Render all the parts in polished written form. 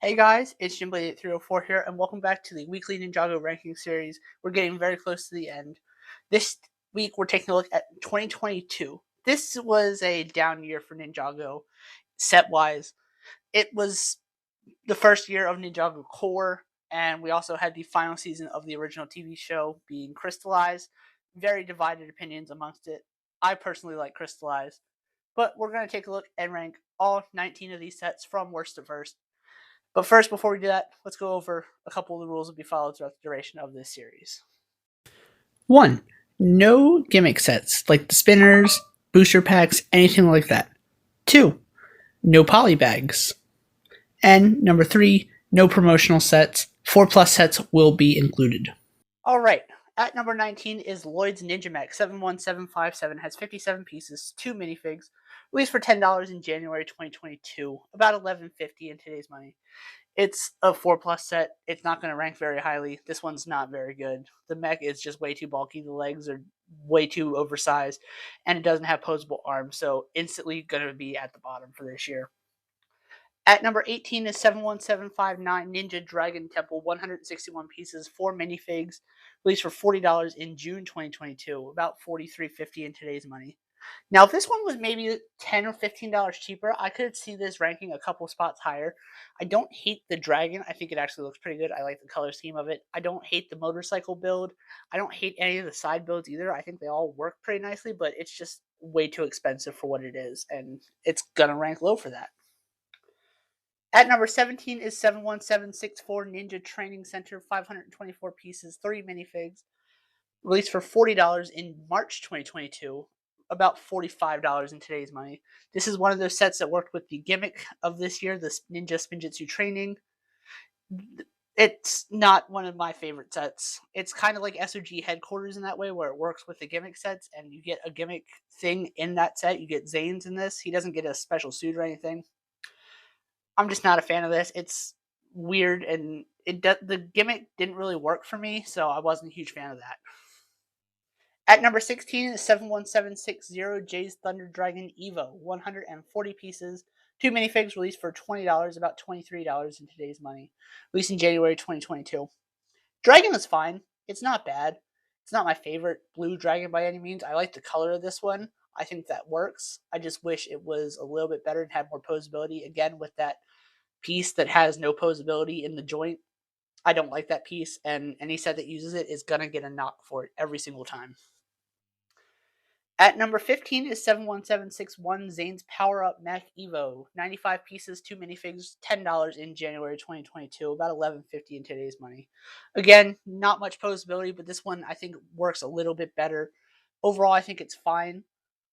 Hey guys, it's Jimblade8304 here, and welcome back to the weekly Ninjago ranking series. We're getting very close to the end. This week, we're taking a look at 2022. This was a down year for Ninjago, set-wise. It was the first year of Ninjago Core, and we also had the final season of the original TV show being Crystalized. Very divided opinions amongst it. I personally like Crystalized, but we're going to take a look and rank all 19 of these sets from worst to first. But first, before we do that, let's go over a couple of the rules that be followed throughout the duration of this series. 1. No gimmick sets, like the spinners, booster packs, anything like that. 2. No polybags. And number 3, no promotional sets. 4+ sets will be included. Alright, at number 19 is Lloyd's Ninja Mech 71757, has 57 pieces, 2 minifigs, released for $10 in January 2022, about $11.50 in today's money. It's a 4+ set. It's not going to rank very highly. This one's not very good. The mech is just way too bulky. The legs are way too oversized, and it doesn't have posable arms, so instantly going to be at the bottom for this year. At number 18 is 71759 Ninja Dragon Temple, 161 pieces, 4 minifigs, released for $40 in June 2022, about $43.50 in today's money. Now, if this one was maybe $10 or $15 cheaper, I could see this ranking a couple spots higher. I don't hate the dragon. I think it actually looks pretty good. I like the color scheme of it. I don't hate the motorcycle build. I don't hate any of the side builds either. I think they all work pretty nicely, but it's just way too expensive for what it is, and it's going to rank low for that. At number 17 is 71764 Ninja Training Center, 524 pieces, 3 minifigs, released for $40 in March 2022, about $45 in today's money. This is one of those sets that worked with the gimmick of this year, the Ninja Spinjitzu Training. It's not one of my favorite sets. It's kind of like SOG Headquarters in that way, where it works with the gimmick sets, and you get a gimmick thing in that set. You get Zane's in this. He doesn't get a special suit or anything. I'm just not a fan of this. It's weird, and the gimmick didn't really work for me, so I wasn't a huge fan of that. At number 16 is 71760 Jay's Thunder Dragon Evo, 140 pieces, 2 minifigs released for $20, about $23 in today's money, released in January 2022. Dragon is fine. It's not bad. It's not my favorite blue dragon by any means. I like the color of this one. I think that works. I just wish it was a little bit better and had more posability. Again, with that piece that has no posability in the joint, I don't like that piece, and any set that uses it is going to get a knock for it every single time. At number 15 is 71761 Zane's Power Up Mech Evo, 95 pieces, 2 minifigs, $10 in January 2022, about $11.50 in today's money. Again, not much posability, but this one I think works a little bit better. Overall, I think it's fine.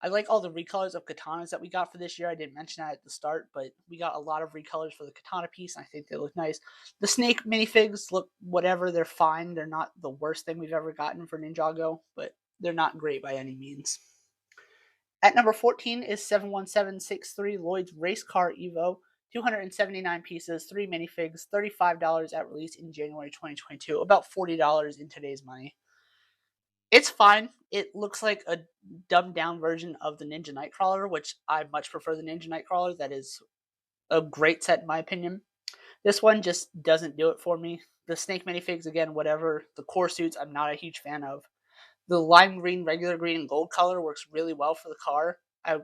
I like all the recolors of katanas that we got for this year. I didn't mention that at the start, but we got a lot of recolors for the katana piece, and I think they look nice. The snake minifigs look whatever. They're fine. They're not the worst thing we've ever gotten for Ninjago, but they're not great by any means. At number 14 is 71763 Lloyd's Race Car Evo, 279 pieces, 3 minifigs, $35 at release in January 2022, about $40 in today's money. It's fine. It looks like a dumbed down version of the Ninja Nightcrawler, which I much prefer the Ninja Nightcrawler. That is a great set in my opinion. This one just doesn't do it for me. The Snake minifigs, again, whatever. The core suits, I'm not a huge fan of. The lime green, regular green, and gold color works really well for the car. I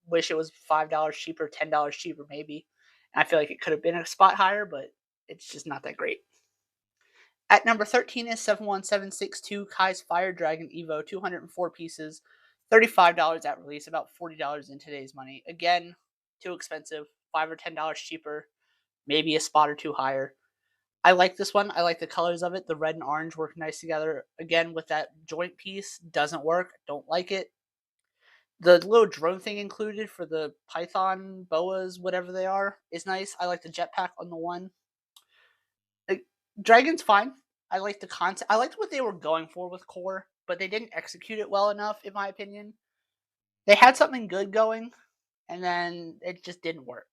wish it was $5 cheaper, $10 cheaper maybe. And I feel like it could have been a spot higher, but it's just not that great. At number 13 is 71762 Kai's Fire Dragon Evo, 204 pieces, $35 at release, about $40 in today's money. Again, too expensive, $5 or $10 cheaper, maybe a spot or two higher. I like this one. I like the colors of it. The red and orange work nice together. Again, with that joint piece, doesn't work. Don't like it. The little drone thing included for the python, boas, whatever they are, is nice. I like the jetpack on the one. Dragon's fine. I like the concept. I liked what they were going for with Core, but they didn't execute it well enough, in my opinion. They had something good going, and then it just didn't work.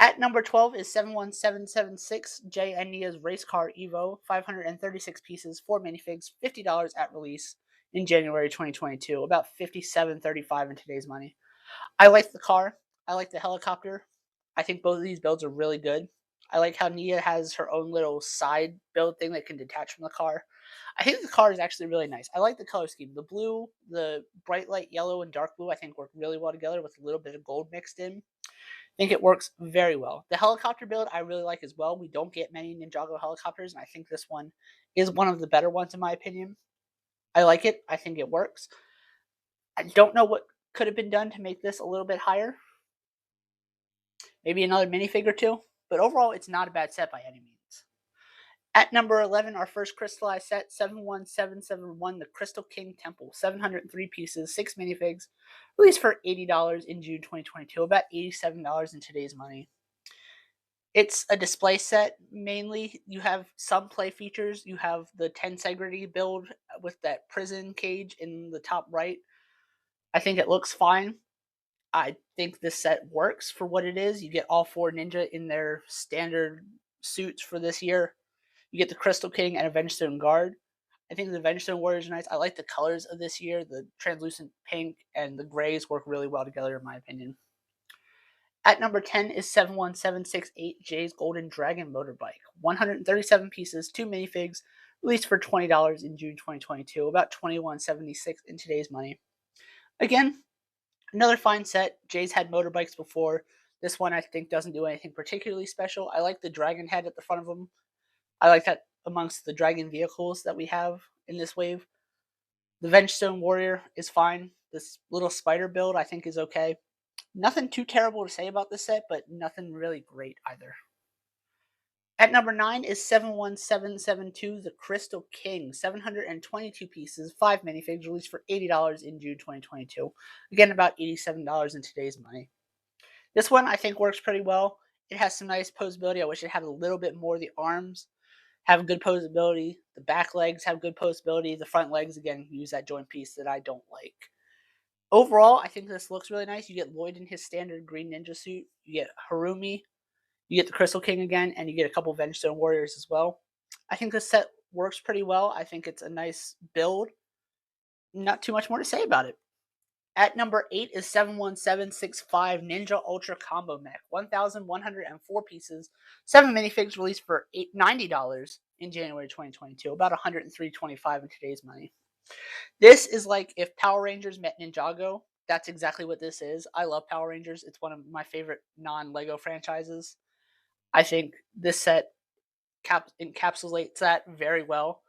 At number 12 is 71776 J. Nia's Race Car Evo, 536 pieces, 4 minifigs, $50 at release in January 2022, about $57.35 in today's money. I like the car. I like the helicopter. I think both of these builds are really good. I like how Nia has her own little side build thing that can detach from the car. I think the car is actually really nice. I like the color scheme. The blue, the bright light yellow, and dark blue I think work really well together with a little bit of gold mixed in. I think it works very well. The helicopter build I really like as well. We don't get many Ninjago helicopters, and I think this one is one of the better ones in my opinion. I like it. I think it works. I don't know what could have been done to make this a little bit higher. Maybe another minifig or two. But overall, it's not a bad set by any means. At number 11, our first crystallized set, 71771, the Crystal King Temple. 703 pieces, 6 minifigs, released for $80 in June 2022, about $87 in today's money. It's a display set mainly. You have some play features. You have the Tensegrity build with that prison cage in the top right. I think it looks fine. I think this set works for what it is. You get all 4 ninja in their standard suits for this year. You get the Crystal King and Avenged Stone Guard. I think the Avenged Stone Warriors are nice. I like the colors of this year. The translucent pink and the grays work really well together, in my opinion. At number 10 is 71768 Jay's Golden Dragon Motorbike. 137 pieces, 2 minifigs, released for $20 in June 2022, about $21.76 in today's money. Again, another fine set. Jay's had motorbikes before. This one I think doesn't do anything particularly special. I like the dragon head at the front of them. I like that amongst the dragon vehicles that we have in this wave. The Vengestone Warrior is fine. This little spider build I think is okay. Nothing too terrible to say about this set, but nothing really great either. At number 9 is 71772, the Crystal King. 722 pieces, 5 minifigs, released for $80 in June 2022. Again, about $87 in today's money. This one I think works pretty well. It has some nice posability. I wish it had a little bit more. The arms have good posability. The back legs have good posability. The front legs, again, use that joint piece that I don't like. Overall, I think this looks really nice. You get Lloyd in his standard green ninja suit. You get Harumi. You get the Crystal King again, and you get a couple of Vengestone Warriors as well. I think this set works pretty well. I think it's a nice build. Not too much more to say about it. At number 8 is 71765 Ninja Ultra Combo Mech. 1,104 pieces, 7 minifigs released for $90 in January 2022, about $103.25 in today's money. This is like if Power Rangers met Ninjago. That's exactly what this is. I love Power Rangers. It's one of my favorite non-Lego franchises. I think this set encapsulates that very well.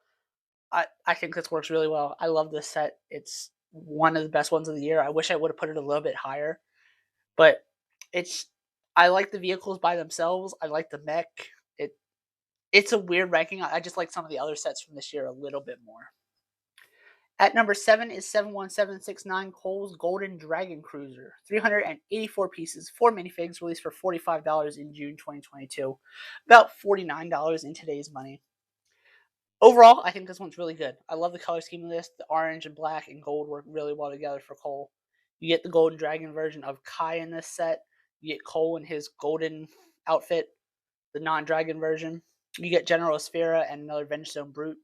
I think this works really well. I love this set. It's one of the best ones of the year. I wish I would have put it a little bit higher, but I like the vehicles by themselves. I like the mech. It's a weird ranking. I just like some of the other sets from this year a little bit more. At number 7 is 71769 Cole's Golden Dragon Cruiser. 384 pieces, 4 minifigs, released for $45 in June 2022. About $49 in today's money. Overall, I think this one's really good. I love the color scheme of this. The orange and black and gold work really well together for Cole. You get the Golden Dragon version of Kai in this set. You get Cole in his golden outfit, the non-dragon version. You get General Aspera and another Vengestone Brute.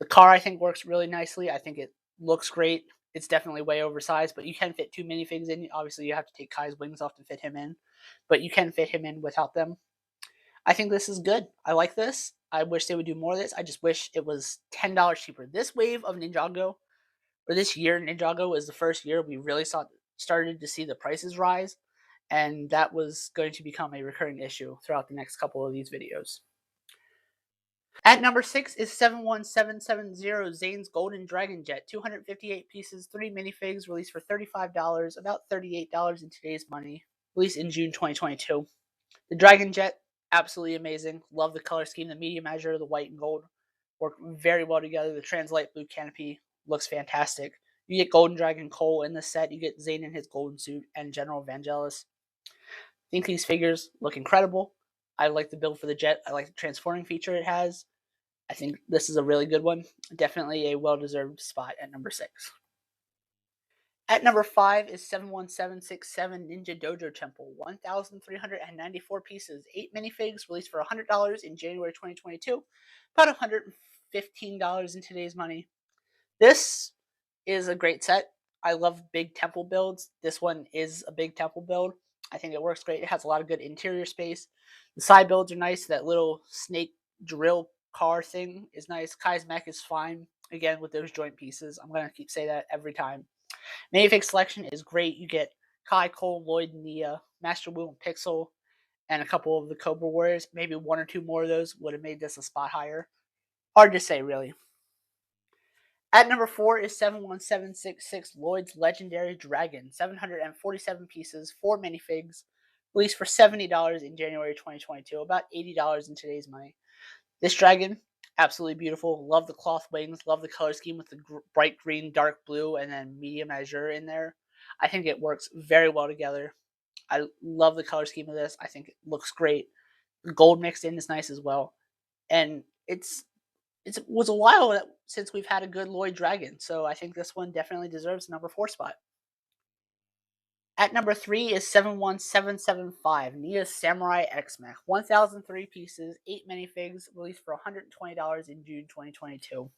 The car, I think, works really nicely. I think it looks great. It's definitely way oversized, but you can fit 2 minifigs in. Obviously, you have to take Kai's wings off to fit him in, but you can fit him in without them. I think this is good. I like this. I wish they would do more of this. I just wish it was $10 cheaper. This wave of Ninjago, or this year Ninjago, is the first year we really started to see the prices rise, and that was going to become a recurring issue throughout the next couple of these videos. At number 6 is 71770 Zane's Golden Dragon Jet. 258 pieces, 3 minifigs, released for $35, about $38 in today's money. Released in June 2022. The Dragon Jet, absolutely amazing. Love the color scheme. The medium azure, the white and gold work very well together. The Translight Blue canopy looks fantastic. You get Golden Dragon Cole in the set. You get Zane in his golden suit and General Vangelis. I think these figures look incredible. I like the build for the jet. I like the transforming feature it has. I think this is a really good one. Definitely a well-deserved spot at number 6. At number 5 is 71767 Ninja Dojo Temple. 1,394 pieces, 8 minifigs, released for $100 in January 2022. About $115 in today's money. This is a great set. I love big temple builds. This one is a big temple build. I think it works great. It has a lot of good interior space. The side builds are nice. That little snake drill car thing is nice. Kai's Mech is fine. Again, with those joint pieces. I'm going to keep saying that every time. Minifig selection is great. You get Kai, Cole, Lloyd, Nia, Master Wu, and Pixel, and a couple of the Cobra Warriors. Maybe one or two more of those would have made this a spot higher. Hard to say, really. At number 4 is 71766 Lloyd's Legendary Dragon. 747 pieces, 4 minifigs, released for $70 in January 2022, about $80 in today's money. This dragon, absolutely beautiful. Love the cloth wings, love the color scheme with the bright green, dark blue, and then medium azure in there. I think it works very well together. I love the color scheme of this. I think it looks great. The gold mixed in is nice as well. And it was a while since we've had a good Lloyd Dragon, so I think this one definitely deserves the number 4 spot. At number 3 is 71775 Nia's Samurai X Mech. 1,003 pieces, 8 minifigs, released for $120 in June 2022.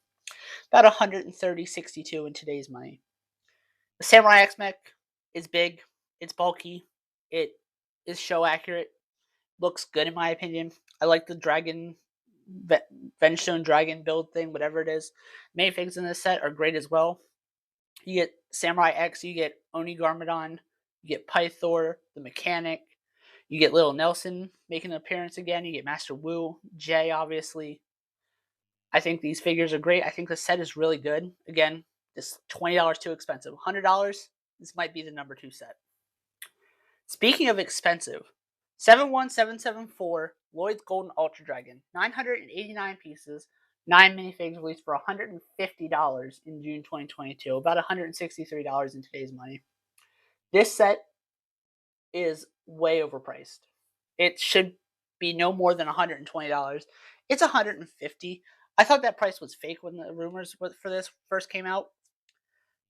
About $130.62 in today's money. The Samurai X Mech is big, it's bulky, it is show accurate, looks good in my opinion. I like the dragon, Venstone dragon build thing, whatever it is. Minifigs in this set are great as well. You get Samurai X, you get Oni Garmadon, you get Pythor, the mechanic, you get Little Nelson making an appearance again, you get Master Wu, Jay, obviously. I think these figures are great. I think the set is really good. Again, this $20 too expensive. $100, this might be the number 2 set. Speaking of expensive, 71774 Lloyd's Golden Ultra Dragon. 989 pieces, 9 minifigs, released for $150 in June 2022. About $163 in today's money. This set is way overpriced. It should be no more than $120. It's $150. I thought that price was fake when the rumors for this first came out.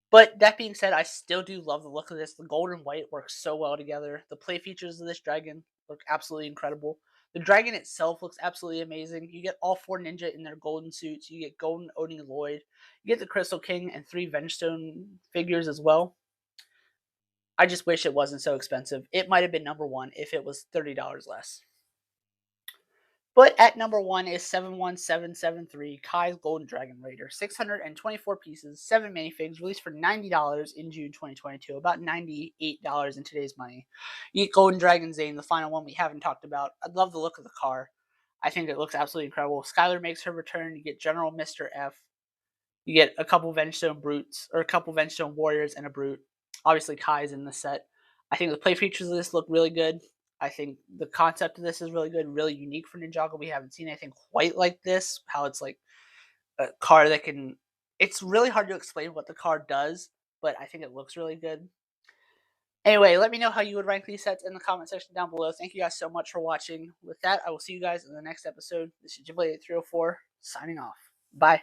But that being said, I still do love the look of this. The gold and white works so well together. The play features of this dragon look absolutely incredible. The dragon itself looks absolutely amazing. You get all 4 ninja in their golden suits. You get golden Oni Lloyd. You get the Crystal King and 3 Vengestone figures as well. I just wish it wasn't so expensive. It might have been number 1 if it was $30 less. But at number 1 is 71773 Kai's Golden Dragon Raider. 624 pieces, 7 minifigs, released for $90 in June 2022. About $98 in today's money. You get Golden Dragon Zane, the final one we haven't talked about. I love the look of the car. I think it looks absolutely incredible. Skylar makes her return. You get General Mr. F. You get a couple Vengestone Brutes, or a couple Vengestone Warriors and a Brute. Obviously, Kai's in the set. I think the play features of this look really good. I think the concept of this is really good, really unique for Ninjago. We haven't seen anything quite like this, how it's like a car that can... It's really hard to explain what the car does, but I think it looks really good. Anyway, let me know how you would rank these sets in the comment section down below. Thank you guys so much for watching. With that, I will see you guys in the next episode. This is Ghibli 8304, signing off. Bye.